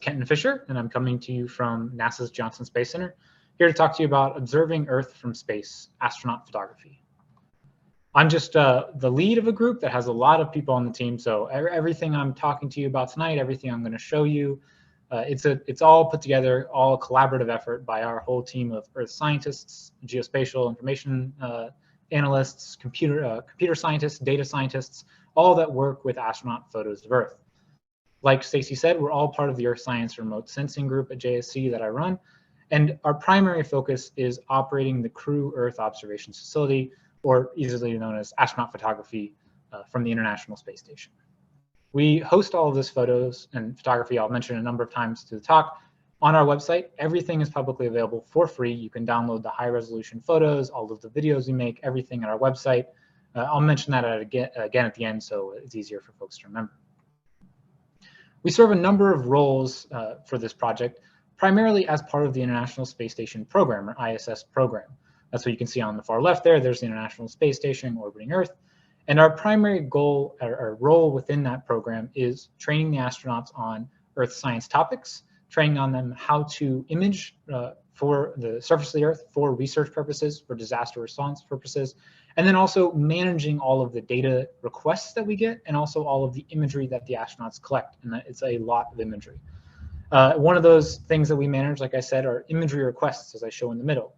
Kenton Fisher, and I'm coming to you from NASA's Johnson Space Center, here to talk to you about observing Earth from space, astronaut photography. I'm just the lead of a group that has a lot of people on the team, so everything I'm talking to you about tonight, everything I'm going to show you, it's all put together, all a collaborative effort by our whole team of Earth scientists, geospatial information analysts, computer scientists, data scientists, all that work with astronaut photos of Earth. Like Stacy said, we're all part of the Earth Science Remote Sensing Group at JSC that I run, and our primary focus is operating the Crew Earth Observations Facility, or easily known as astronaut photography from the International Space Station. We host all of this photos and photography, I'll mention a number of times through the talk, on our website. Everything is publicly available for free. You can download the high resolution photos, all of the videos we make, everything at our website. I'll mention that again at the end so it's easier for folks to remember. We serve a number of roles for this project, primarily as part of the International Space Station program, or ISS program. That's what you can see on the far left there. There's the International Space Station orbiting Earth. And our primary goal or role within that program is training the astronauts on Earth science topics, training on them how to image for the surface of the Earth for research purposes, for disaster response purposes, and then also managing all of the data requests that we get and also all of the imagery that the astronauts collect. And that it's a lot of imagery. One of those things that we manage, like I said, are imagery requests, as I show in the middle.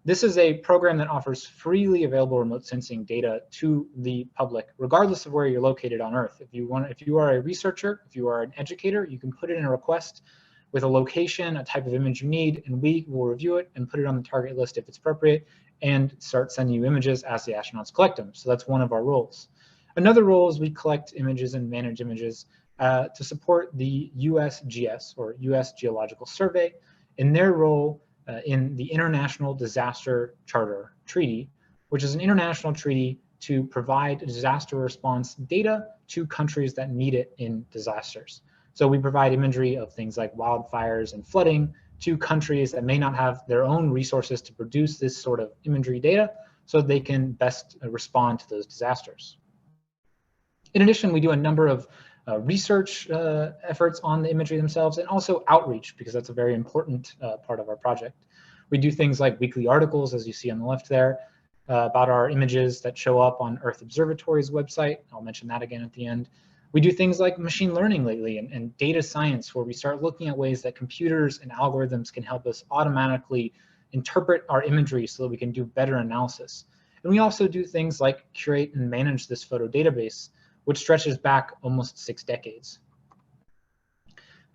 This is a program that offers freely available remote sensing data to the public, regardless of where you're located on Earth. If you are a researcher, if you are an educator, you can put in a request with a location, a type of image you need, and we will review it and put it on the target list if it's appropriate, and start sending you images as the astronauts collect them. So that's one of our roles. Another role is we collect images and manage images to support the USGS, or US Geological Survey, in their role in the International Disaster Charter Treaty, which is an international treaty to provide disaster response data to countries that need it in disasters. So we provide imagery of things like wildfires and flooding to countries that may not have their own resources to produce this sort of imagery data so they can best respond to those disasters. In addition, we do a number of research efforts on the imagery themselves, and also outreach, because that's a very important part of our project. We do things like weekly articles, as you see on the left there, about our images that show up on Earth Observatory's website. I'll mention that again at the end. We do things like machine learning lately and data science, where we start looking at ways that computers and algorithms can help us automatically interpret our imagery so that we can do better analysis. And we also do things like curate and manage this photo database, which stretches back almost 6 decades.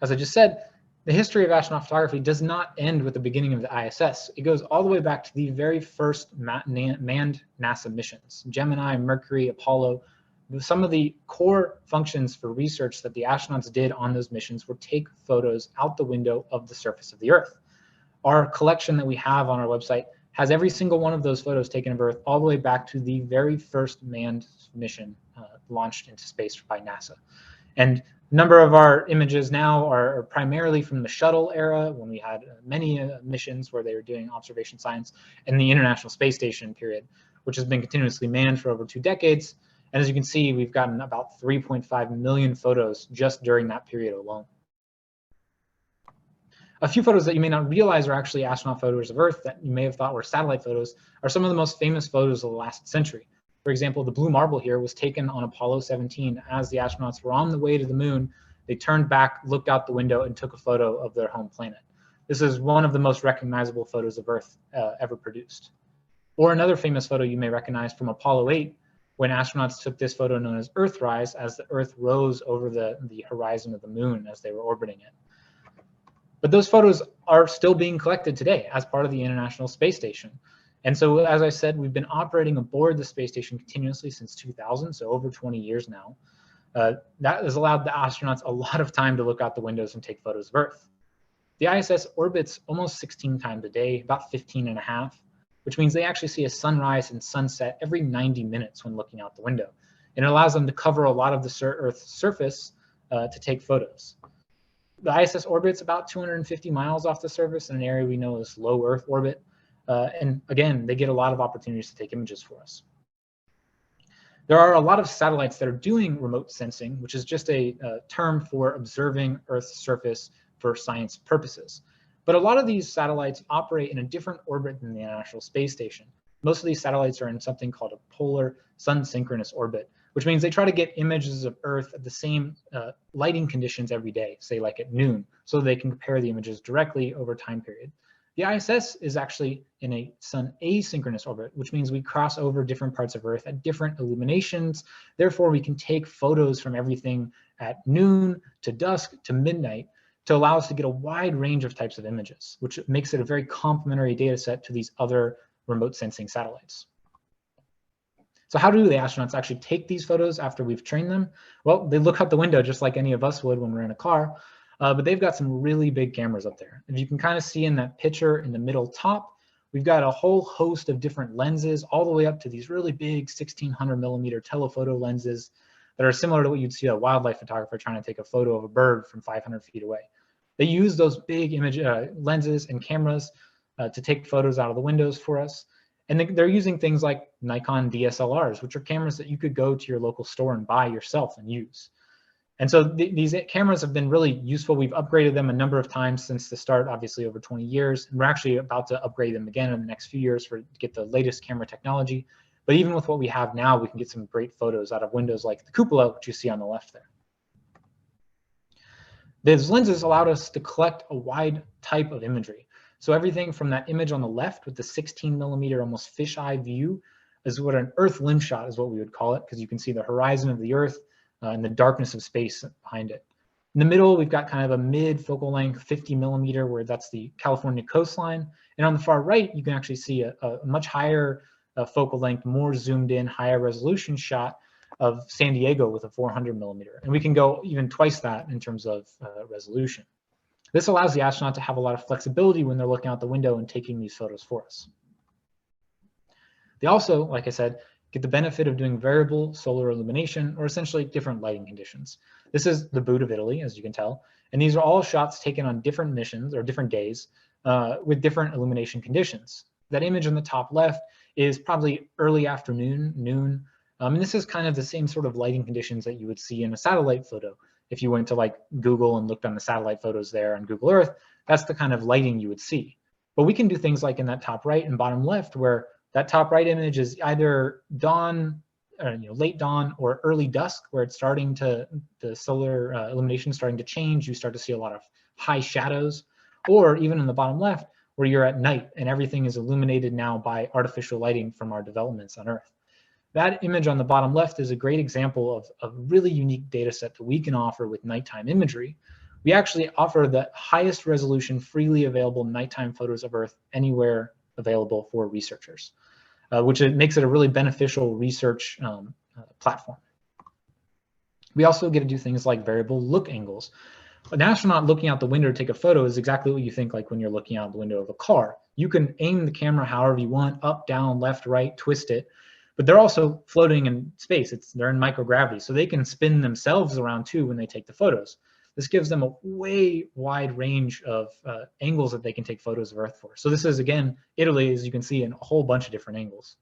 As I just said, the history of astronaut photography does not end with the beginning of the ISS. It goes all the way back to the very first manned NASA missions, Gemini, Mercury, Apollo. Some of the core functions for research that the astronauts did on those missions were take photos out the window of the surface of the Earth. Our collection that we have on our website has every single one of those photos taken of Earth all the way back to the very first manned mission launched into space by NASA. And a number of our images now are primarily from the shuttle era, when we had many missions where they were doing observation science, and the International Space Station period, which has been continuously manned for over 2 decades. And as you can see, we've gotten about 3.5 million photos just during that period alone. A few photos that you may not realize are actually astronaut photos of Earth that you may have thought were satellite photos are some of the most famous photos of the last century. For example, the blue marble here was taken on Apollo 17 as the astronauts were on the way to the moon. They turned back, looked out the window, and took a photo of their home planet. This is one of the most recognizable photos of Earth ever produced. Or another famous photo you may recognize from Apollo 8, when astronauts took this photo known as Earthrise, as the Earth rose over the horizon of the moon as they were orbiting it. But those photos are still being collected today as part of the International Space Station. And so, as I said, we've been operating aboard the space station continuously since 2000, so over 20 years now. That has allowed the astronauts a lot of time to look out the windows and take photos of Earth. The ISS orbits almost 16 times a day, about 15 and a half, which means they actually see a sunrise and sunset every 90 minutes when looking out the window. And it allows them to cover a lot of the Earth's surface to take photos. The ISS orbits about 250 miles off the surface in an area we know as low Earth orbit. And again, they get a lot of opportunities to take images for us. There are a lot of satellites that are doing remote sensing, which is just a term for observing Earth's surface for science purposes. But a lot of these satellites operate in a different orbit than the International Space Station. Most of these satellites are in something called a polar sun-synchronous orbit, which means they try to get images of Earth at the same lighting conditions every day, say like at noon, so they can compare the images directly over time period. The ISS is actually in a sun asynchronous orbit, which means we cross over different parts of Earth at different illuminations. Therefore, we can take photos from everything at noon to dusk to midnight to allow us to get a wide range of types of images, which makes it a very complementary data set to these other remote sensing satellites. So how do the astronauts actually take these photos after we've trained them? Well, they look out the window just like any of us would when we're in a car, but they've got some really big cameras up there. If you can kind of see in that picture in the middle top, we've got a whole host of different lenses all the way up to these really big 1600 millimeter telephoto lenses that are similar to what you'd see a wildlife photographer trying to take a photo of a bird from 500 feet away. They use those big image lenses and cameras to take photos out of the windows for us. And they're using things like Nikon DSLRs, which are cameras that you could go to your local store and buy yourself and use. And so these cameras have been really useful. We've upgraded them a number of times since the start, obviously over 20 years. And we're actually about to upgrade them again in the next few years to get the latest camera technology. But even with what we have now, we can get some great photos out of windows like the cupola, which you see on the left there. These lenses allowed us to collect a wide type of imagery. So everything from that image on the left with the 16 millimeter almost fisheye view is what an Earth limb shot is what we would call it, because you can see the horizon of the Earth and the darkness of space behind it. In the middle, we've got kind of a mid focal length 50 millimeter where that's the California coastline. And on the far right, you can actually see a much higher focal length, more zoomed in, higher resolution shot of San Diego with a 400 millimeter. And we can go even twice that in terms of resolution. This allows the astronaut to have a lot of flexibility when they're looking out the window and taking these photos for us. They also, like I said, get the benefit of doing variable solar illumination, or essentially different lighting conditions. This is the boot of Italy, as you can tell. And these are all shots taken on different missions or different days with different illumination conditions. That image on the top left is probably early afternoon, noon. And this is kind of the same sort of lighting conditions that you would see in a satellite photo. If you went to like Google and looked on the satellite photos there on Google Earth, that's the kind of lighting you would see. But we can do things like in that top right and bottom left, where that top right image is either dawn, or, late dawn or early dusk, where it's starting to, the solar illumination starting to change. You start to see a lot of high shadows, or even in the bottom left, where you're at night and everything is illuminated now by artificial lighting from our developments on Earth. That image on the bottom left is a great example of a really unique data set that we can offer with nighttime imagery. We actually offer the highest resolution, freely available nighttime photos of Earth anywhere available for researchers, which makes it a really beneficial research platform. We also get to do things like variable look angles. An astronaut looking out the window to take a photo is exactly what you think like when you're looking out the window of a car. You can aim the camera however you want, up, down, left, right, twist it. But they're also floating in space. They're in microgravity, so they can spin themselves around too when they take the photos. This gives them a way wide range of angles that they can take photos of Earth for. So this is, again, Italy, as you can see, in a whole bunch of different angles.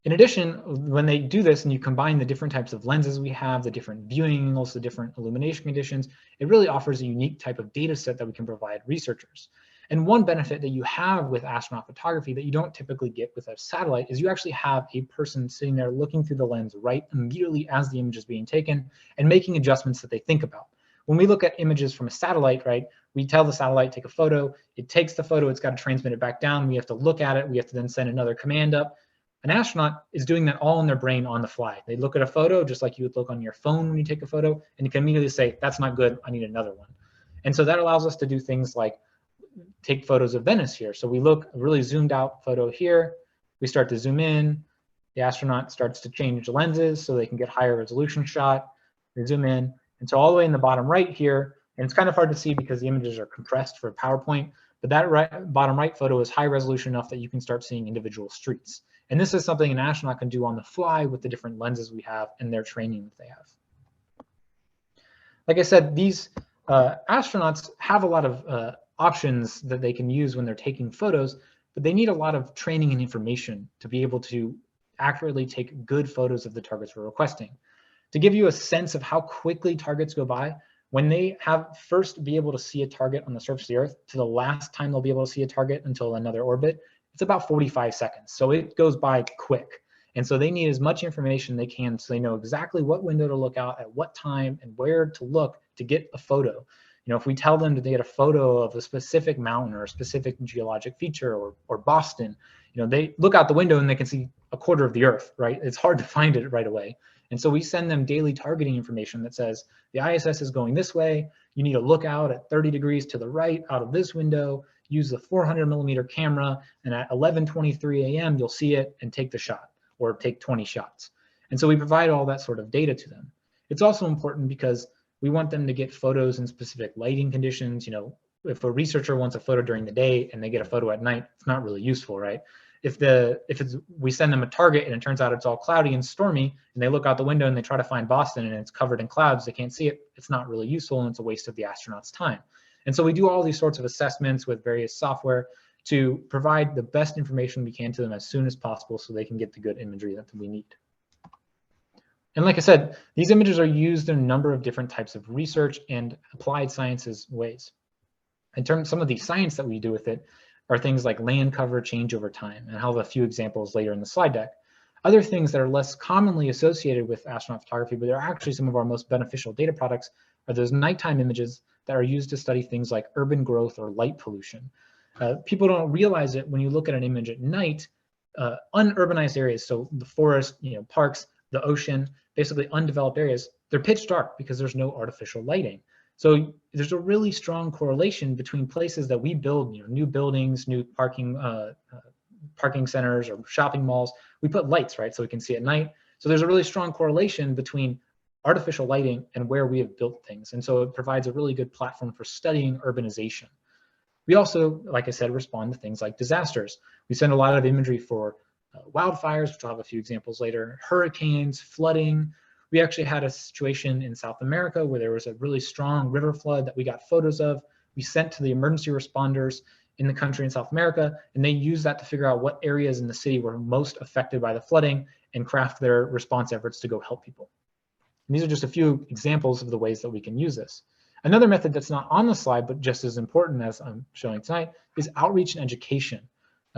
In addition, when they do this and you combine the different types of lenses we have, the different viewing angles, the different illumination conditions, it really offers a unique type of data set that we can provide researchers. And one benefit that you have with astronaut photography that you don't typically get with a satellite is you actually have a person sitting there looking through the lens right immediately as the image is being taken and making adjustments that they think about. When we look at images from a satellite, right, we tell the satellite, take a photo, it takes the photo, it's got to transmit it back down, we have to look at it, we have to then send another command up. An astronaut is doing that all in their brain on the fly. They look at a photo just like you would look on your phone when you take a photo, and you can immediately say, that's not good, I need another one. And so that allows us to do things like take photos of Venice here. So we look a really zoomed out photo here. We start to zoom in. The astronaut starts to change lenses so they can get higher resolution shot. We zoom in. And so all the way in the bottom right here, and it's kind of hard to see because the images are compressed for PowerPoint, but that bottom right photo is high resolution enough that you can start seeing individual streets. And this is something an astronaut can do on the fly with the different lenses we have and their training that they have. Like I said, these astronauts have a lot of options that they can use when they're taking photos, but they need a lot of training and information to be able to accurately take good photos of the targets we're requesting. To give you a sense of how quickly targets go by, when they have first be able to see a target on the surface of the Earth to the last time they'll be able to see a target until another orbit, it's about 45 seconds. So it goes by quick. And so they need as much information they can so they know exactly what window to look out at what time and where to look to get a photo. You know, if we tell them to get a photo of a specific mountain or a specific geologic feature or Boston, you know, they look out the window and they can see a quarter of the Earth, right? It's hard to find it right away. And so we send them daily targeting information that says the ISS is going this way. You need to look out at 30 degrees to the right out of this window, use the 400mm camera, and at 11:23 a.m. you'll see it and take the shot or take 20 shots. And so we provide all that sort of data to them. It's also important because we want them to get photos in specific lighting conditions. You know, if a researcher wants a photo during the day and they get a photo at night, it's not really useful, right? If we send them a target and it turns out it's all cloudy and stormy, and they look out the window and they try to find Boston and it's covered in clouds, they can't see it, it's not really useful and it's a waste of the astronaut's time. And so we do all these sorts of assessments with various software to provide the best information we can to them as soon as possible so they can get the good imagery that we need. And like I said, these images are used in a number of different types of research and applied sciences ways. In terms of some of the science that we do with it are things like land cover change over time, and I'll have a few examples later in the slide deck. Other things that are less commonly associated with astronaut photography, but they're actually some of our most beneficial data products, are those nighttime images that are used to study things like urban growth or light pollution. People don't realize it when you look at an image at night, unurbanized areas, so the forest, you know, parks, the ocean, basically undeveloped areas, they're pitch dark because there's no artificial lighting. So there's a really strong correlation between places that we build, you know, new buildings, new parking centers or shopping malls. We put lights, right, so we can see at night. So there's a really strong correlation between artificial lighting and where we have built things. And so it provides a really good platform for studying urbanization. We also, like I said, respond to things like disasters. We send a lot of imagery for wildfires, which I'll have a few examples later, hurricanes, flooding. We actually had a situation in South America where there was a really strong river flood that we got photos of. We sent to the emergency responders in the country in South America, and they used that to figure out what areas in the city were most affected by the flooding and craft their response efforts to go help people. And these are just a few examples of the ways that we can use this. Another method that's not on the slide, but just as important as I'm showing tonight, is outreach and education.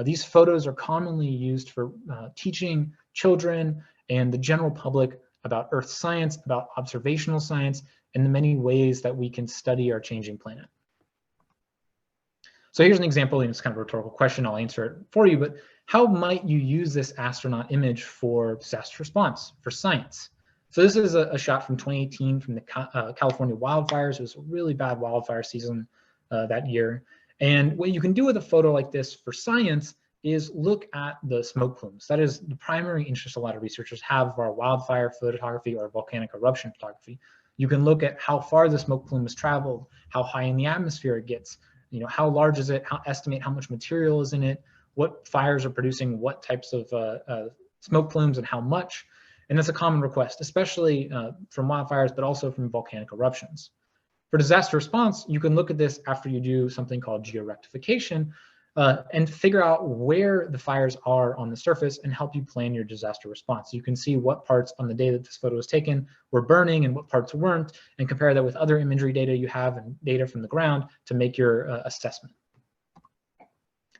These photos are commonly used for teaching children and the general public about Earth science, about observational science, and the many ways that we can study our changing planet. So here's an example, and it's kind of a rhetorical question, I'll answer it for you, but how might you use this astronaut image for disaster response, for science? So this is a shot from 2018 from the California wildfires. It was a really bad wildfire season that year. And what you can do with a photo like this for science is look at the smoke plumes. That is the primary interest a lot of researchers have of our wildfire photography or volcanic eruption photography. You can look at how far the smoke plume has traveled, how high in the atmosphere it gets, you know, how large is it, estimate how much material is in it, what fires are producing what types of smoke plumes and how much. And that's a common request, especially from wildfires, but also from volcanic eruptions. For disaster response, you can look at this after you do something called georectification and figure out where the fires are on the surface and help you plan your disaster response. You can see what parts on the day that this photo was taken were burning and what parts weren't, and compare that with other imagery data you have and data from the ground to make your assessment.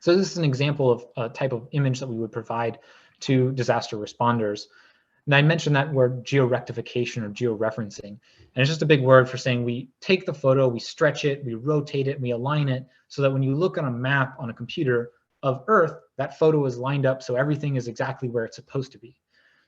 So this is an example of a type of image that we would provide to disaster responders. And I mentioned that word georectification or georeferencing. And it's just a big word for saying we take the photo, we stretch it, we rotate it, we align it so that when you look on a map on a computer of Earth, that photo is lined up so everything is exactly where it's supposed to be.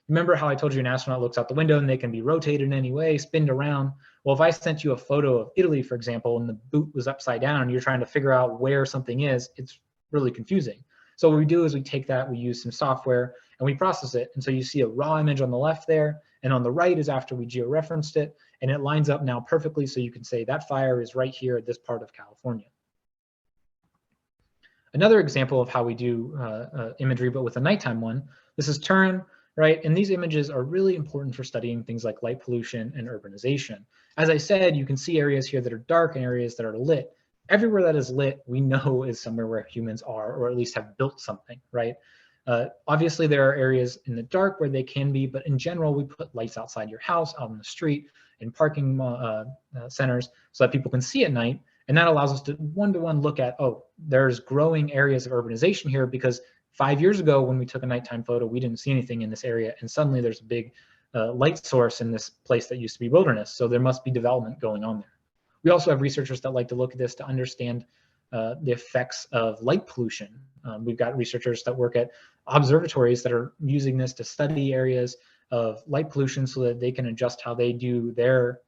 Remember how I told you an astronaut looks out the window and they can be rotated in any way, spinned around? Well, if I sent you a photo of Italy, for example, and the boot was upside down and you're trying to figure out where something is, it's really confusing. So what we do is we take that, we use some software, and we process it. And so you see a raw image on the left there, and on the right is after we georeferenced it, and it lines up now perfectly so you can say that fire is right here at this part of California. Another example of how we do imagery, but with a nighttime one, this is Turin, right? And these images are really important for studying things like light pollution and urbanization. As I said, you can see areas here that are dark and areas that are lit. Everywhere that is lit, we know is somewhere where humans are, or at least have built something, right? Obviously, there are areas in the dark where they can be, but in general, we put lights outside your house, out on the street. in parking centers so that people can see at night. And that allows us to one-to-one look at, oh, there's growing areas of urbanization here because 5 years ago when we took a nighttime photo, we didn't see anything in this area. And suddenly there's a big light source in this place that used to be wilderness. So there must be development going on there. We also have researchers that like to look at this to understand the effects of light pollution. We've got researchers that work at observatories that are using this to study areas of light pollution so that they can adjust how they do their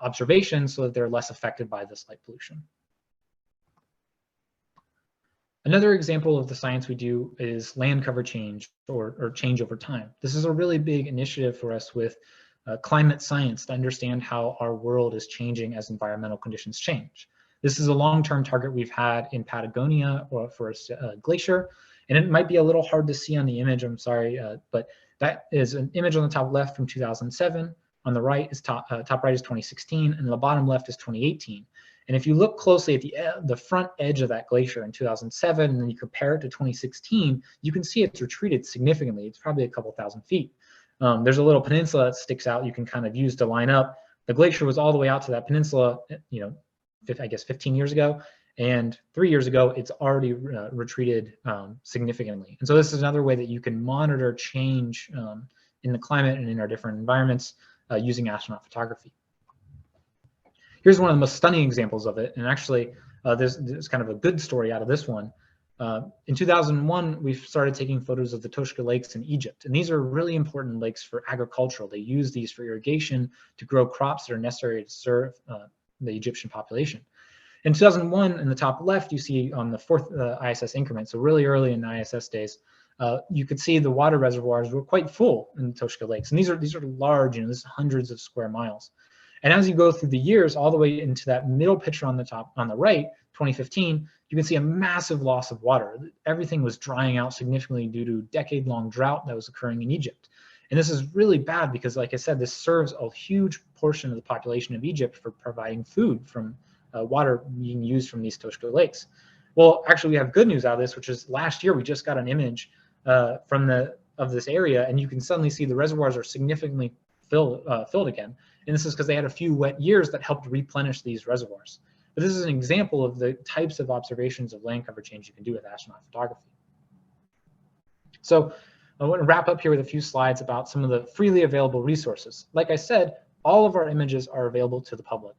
observations so that they're less affected by this light pollution. Another example of the science we do is land cover change or change over time. This is a really big initiative for us with climate science to understand how our world is changing as environmental conditions change. This is a long-term target we've had in Patagonia or for a glacier, and it might be a little hard to see on the image, I'm sorry, but that is an image on the top left from 2007. On the right is top right is 2016, and the bottom left is 2018. And if you look closely at the front edge of that glacier in 2007, and then you compare it to 2016, you can see it's retreated significantly. It's probably a couple thousand feet. There's a little peninsula that sticks out you can kind of use to line up. The glacier was all the way out to that peninsula, I guess 15 years ago. And 3 years ago, it's already retreated significantly. And so this is another way that you can monitor change in the climate and in our different environments using astronaut photography. Here's one of the most stunning examples of it. And actually, there's kind of a good story out of this one. In 2001, we started taking photos of the Toshka lakes in Egypt. And these are really important lakes for agricultural. They use these for irrigation to grow crops that are necessary to serve the Egyptian population. In 2001, in the top left, you see on the fourth ISS increment, so really early in the ISS days, you could see the water reservoirs were quite full in the Toshka lakes. And these are large, this is hundreds of square miles. And as you go through the years, all the way into that middle picture on the top, on the right, 2015, you can see a massive loss of water. Everything was drying out significantly due to decade-long drought that was occurring in Egypt. And this is really bad because, like I said, this serves a huge portion of the population of Egypt for providing food from water being used from these Toshka lakes. Well, actually, we have good news out of this, which is last year we just got an image of this area, and you can suddenly see the reservoirs are significantly filled again. And this is because they had a few wet years that helped replenish these reservoirs. But this is an example of the types of observations of land cover change you can do with astronaut photography. So I want to wrap up here with a few slides about some of the freely available resources. Like I said, all of our images are available to the public.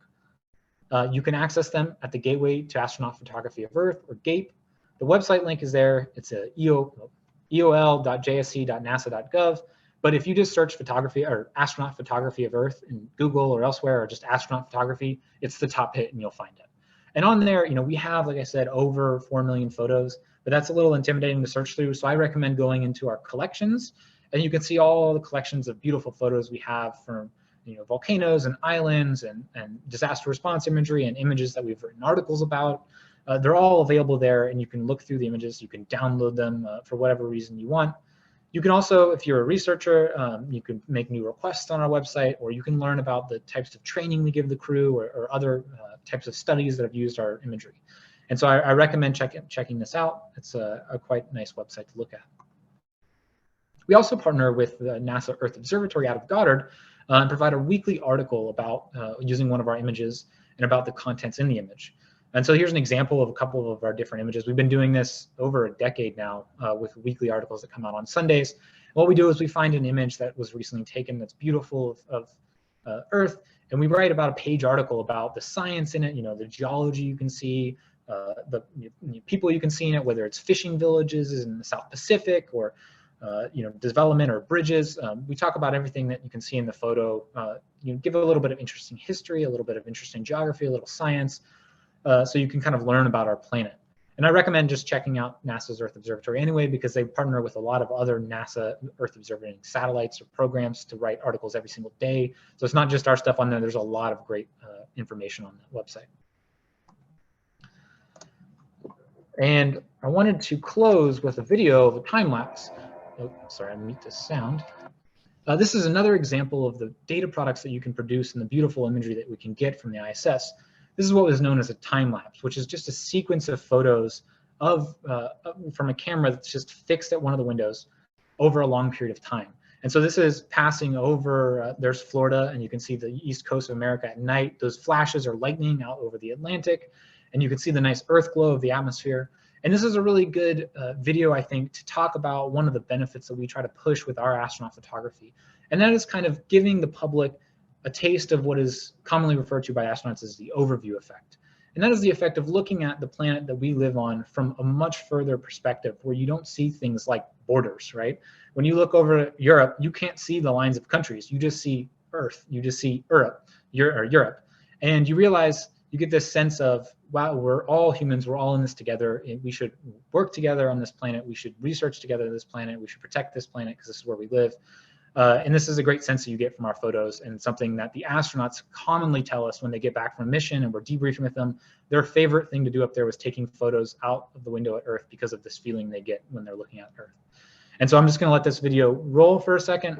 You can access them at the Gateway to Astronaut Photography of Earth, or GAPE. The website link is there. It's eol.jsc.nasa.gov. But if you just search photography or astronaut photography of Earth in Google or elsewhere, or just astronaut photography, it's the top hit and you'll find it. And on there, we have, like I said, over 4 million photos, but that's a little intimidating to search through. So I recommend going into our collections, and you can see all the collections of beautiful photos we have from volcanoes and islands and disaster response imagery and images that we've written articles about. They're all available there, and you can look through the images. You can download them for whatever reason you want. You can also, if you're a researcher, you can make new requests on our website, or you can learn about the types of training we give the crew or other types of studies that have used our imagery. And so I recommend checking this out. It's a quite nice website to look at. We also partner with the NASA Earth Observatory out of Goddard and provide a weekly article about using one of our images and about the contents in the image. And so here's an example of a couple of our different images. We've been doing this over a decade now with weekly articles that come out on Sundays. And what we do is we find an image that was recently taken that's beautiful of Earth, and we write about a page article about the science in it, the geology you can see, the people you can see in it, whether it's fishing villages in the South Pacific or development or bridges. We talk about everything that you can see in the photo. Give a little bit of interesting history, a little bit of interesting geography, a little science, so you can kind of learn about our planet. And I recommend just checking out NASA's Earth Observatory anyway, because they partner with a lot of other NASA Earth observing satellites or programs to write articles every single day. So it's not just our stuff on there. There's a lot of great information on that website. And I wanted to close with a video of a time lapse. Oh, sorry, I mute this sound. This is another example of the data products that you can produce and the beautiful imagery that we can get from the ISS. This is what was known as a time lapse, which is just a sequence of photos from a camera that's just fixed at one of the windows over a long period of time. And so this is passing over, there's Florida, and you can see the east coast of America at night. Those flashes are lightning out over the Atlantic, and you can see the nice Earth glow of the atmosphere. And this is a really good video, I think, to talk about one of the benefits that we try to push with our astronaut photography. And that is kind of giving the public a taste of what is commonly referred to by astronauts as the overview effect. And that is the effect of looking at the planet that we live on from a much further perspective, where you don't see things like borders, right? When you look over Europe, you can't see the lines of countries. You just see Earth. You just see Europe. And you realize, you get this sense of, wow, we're all humans. We're all in this together. We should work together on this planet. We should research together this planet. We should protect this planet because this is where we live. And this is a great sense that you get from our photos, and something that the astronauts commonly tell us when they get back from a mission and we're debriefing with them. Their favorite thing to do up there was taking photos out of the window at Earth because of this feeling they get when they're looking at Earth. And so I'm just going to let this video roll for a second,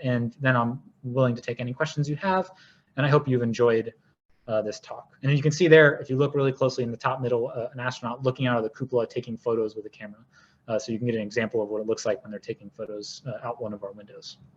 and then I'm willing to take any questions you have. And I hope you've enjoyed this talk. And you can see there, if you look really closely in the top middle, an astronaut looking out of the cupola taking photos with a camera. So you can get an example of what it looks like when they're taking photos out one of our windows.